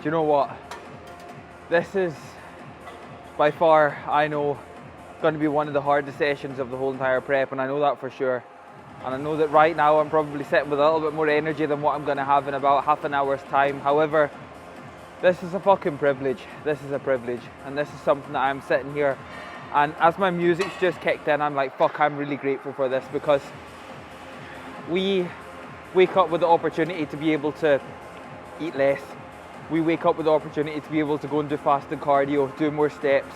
you know what? This is by far, I know, going to be one of the hardest sessions of the whole entire prep, and I know that for sure. And I know that right now I'm probably sitting with a little bit more energy than what I'm going to have in about half an hour's time. However, this is a fucking privilege. This is a privilege. And this is something that I'm sitting here. And as my music's just kicked in, I'm like, fuck, I'm really grateful for this, because we wake up with the opportunity to be able to eat less. We wake up with the opportunity to be able to go and do fasted cardio, do more steps,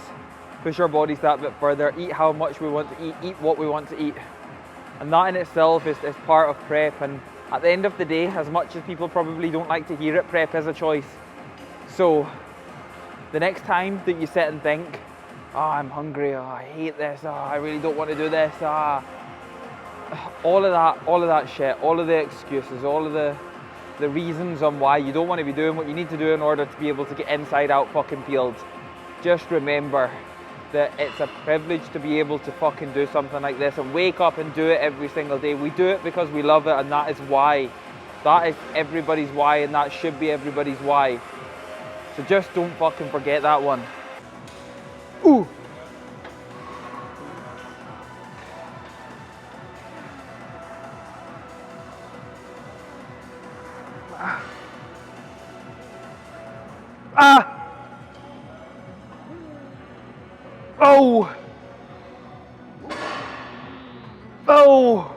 push our bodies that bit further, eat how much we want to eat what we want to eat. And that in itself is part of prep. And at the end of the day, as much as people probably don't like to hear it, prep is a choice. So the next time that you sit and think, oh, I'm hungry, oh, I hate this, oh, I really don't want to do this, all of that shit, all of the excuses, all of the reasons on why you don't want to be doing what you need to do in order to be able to get inside out fucking peeled. Just remember that it's a privilege to be able to fucking do something like this and wake up and do it every single day. We do it because we love it, and that is why. That is everybody's why, and that should be everybody's why. So just don't fucking forget that one. Ooh. Ah! Oh! Oh!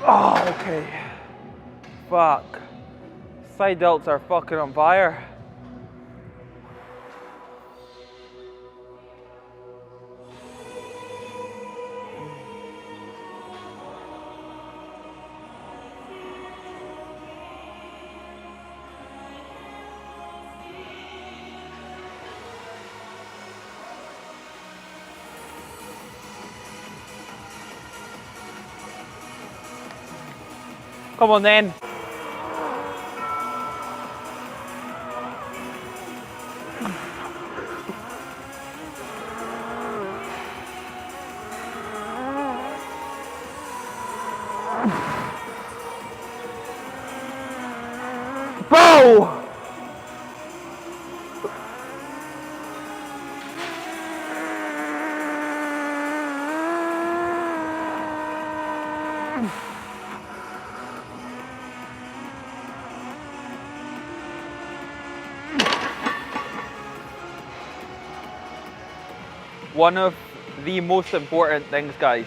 Oh, okay. Fuck. Side delts are fucking on fire. Come on then. Bow! One of the most important things, guys,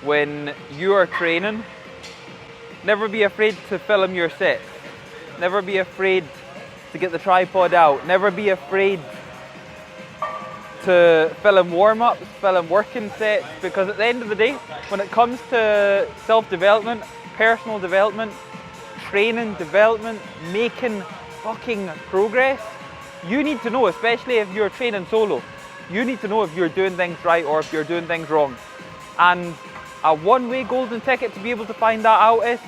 when you are training, never be afraid to film your sets. Never be afraid to get the tripod out. Never be afraid to film warm-ups, film working sets, because at the end of the day, when it comes to self-development, personal development, training development, making fucking progress, you need to know, especially if you're training solo, you need to know if you're doing things right or if you're doing things wrong. And a one-way golden ticket to be able to find that out is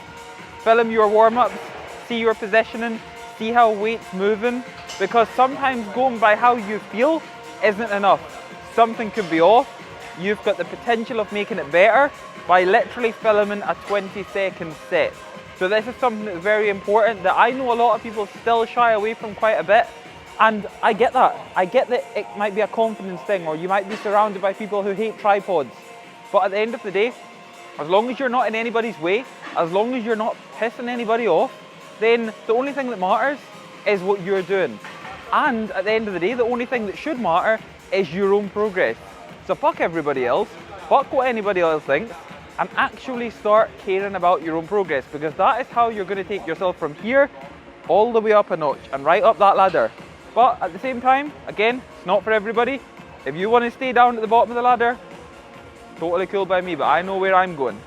film your warm-ups, see your positioning, see how weight's moving, because sometimes going by how you feel isn't enough. Something could be off. You've got the potential of making it better by literally filming a 20-second set. So this is something that's very important that I know a lot of people still shy away from quite a bit. And I get that. I get that it might be a confidence thing, or you might be surrounded by people who hate tripods. But at the end of the day, as long as you're not in anybody's way, as long as you're not pissing anybody off, then the only thing that matters is what you're doing. And at the end of the day, the only thing that should matter is your own progress. So fuck everybody else, fuck what anybody else thinks, and actually start caring about your own progress, because that is how you're going to take yourself from here all the way up a notch and right up that ladder. But at the same time, again, it's not for everybody. If you want to stay down at the bottom of the ladder, totally cool by me, but I know where I'm going.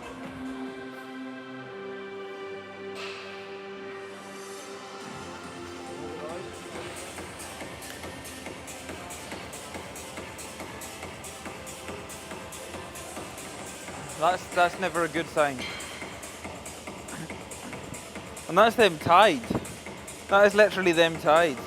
That's never a good sign. And that's them tied. That is literally them tied.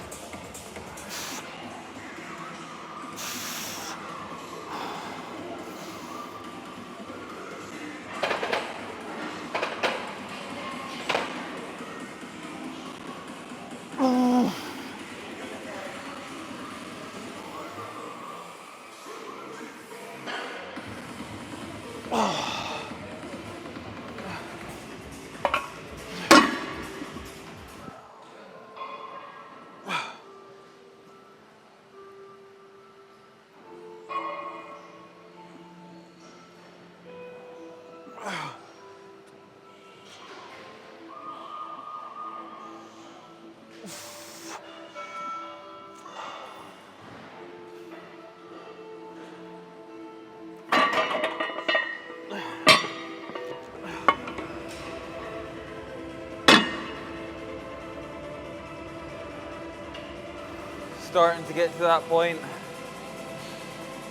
starting to get to that point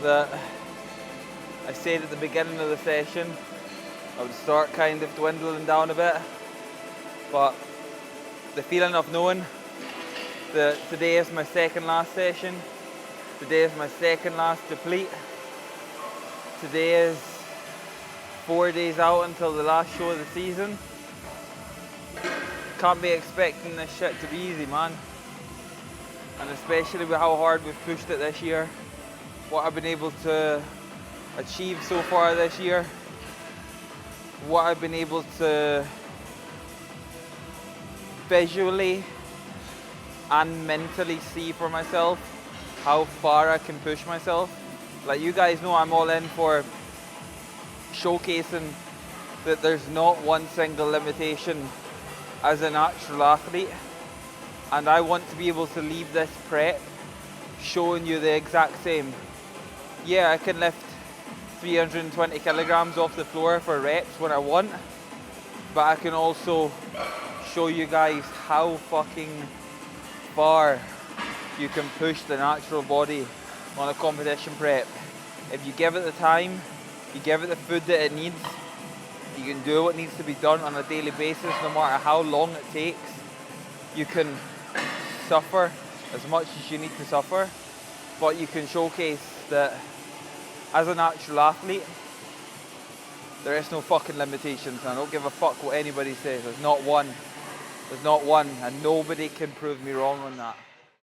that I said at the beginning of the session I would start kind of dwindling down a bit, but the feeling of knowing that today is my second last session, today is my second last deplete, today is 4 days out until the last show of the season. Can't be expecting this shit to be easy, man. And especially with how hard we've pushed it this year, what I've been able to achieve so far this year, what I've been able to visually and mentally see for myself, how far I can push myself. Like, you guys know I'm all in for showcasing that there's not one single limitation as a natural athlete, and I want to be able to leave this prep showing you the exact same. Yeah, I can lift 320 kilograms off the floor for reps when I want, but I can also show you guys how fucking far you can push the natural body on a competition prep. If you give it the time, you give it the food that it needs, you can do what needs to be done on a daily basis, no matter how long it takes. You can suffer as much as you need to suffer, but you can showcase that as a natural athlete, there is no fucking limitations. I don't give a fuck what anybody says. There's not one. There's not one, and nobody can prove me wrong on that.